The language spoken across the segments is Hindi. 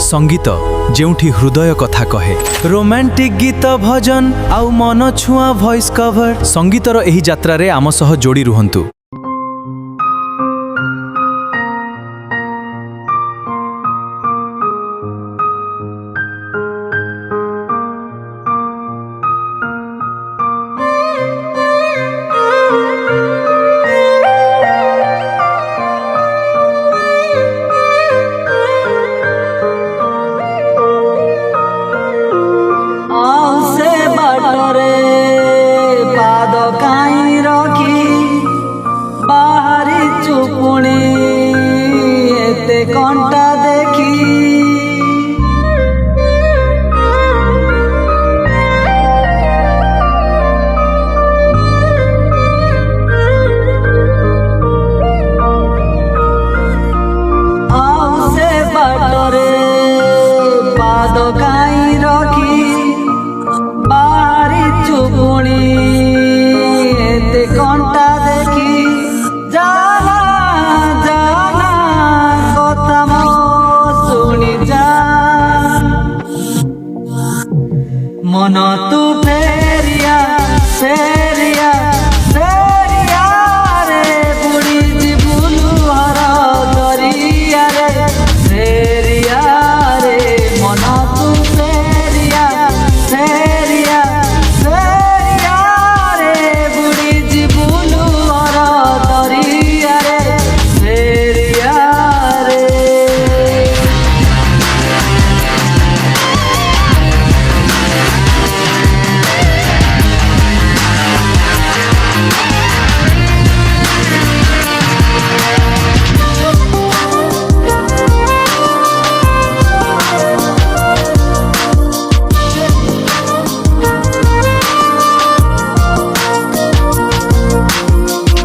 संगीत जेउठी हृदय कथा कहे। रोमांटिक गीत भजन आउ मन छुआ वॉइस कवर संगीतर एही यात्रा रे आम सह जोड़ी रुहंतु। कंटा देखी आउ से बाटरे पाद काई रखी बाहरी चुपुणी एते कंटा देखी जाला जाला कथा मो शुणी जा मन तू फेरिया फेरिया फेरिया रे बुढ़ी जीवनु हर दरिया रे फेरिया रे मन तू फेरिया फेरिया फेरिया रे बुढ़ी जीवनु हर दरिया रे फेरिया रे।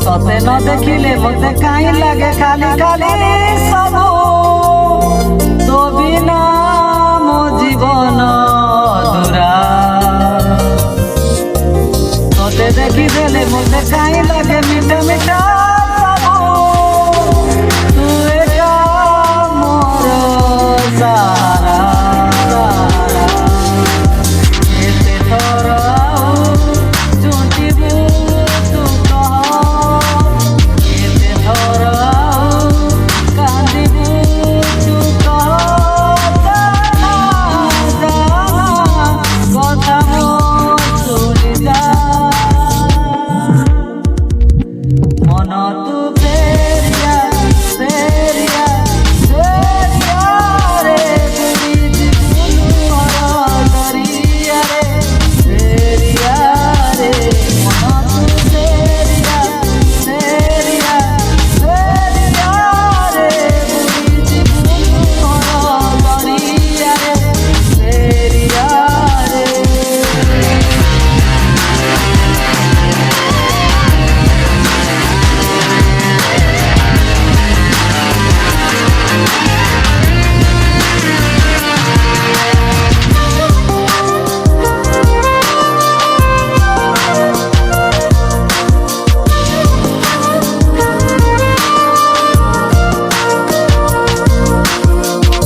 तते न देखिले मते काई लागे खाली खाली सब तो बिना मो जीवन अधूरा तते देखी देले मते काई लागे मीठा मीठा सब तू एका मोर सारा एते थोर झुंटिबू तू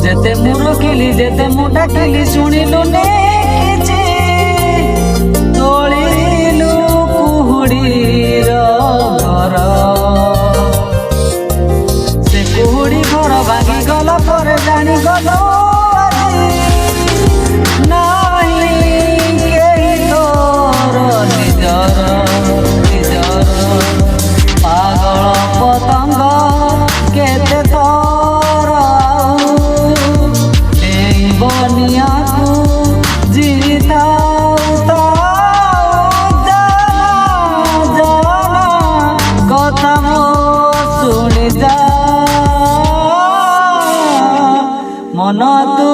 जेते मुरो किली जेते मुटा किली सुनिलु ने किछि तोलिलु कुहुडीर घर से कुहुडी घर भागी गला पर जानी गलो नाही केही तोर निजर निजर पागल पतंग केते बनिया को जीता जाना जाना कथा मो शुणी जा मन तू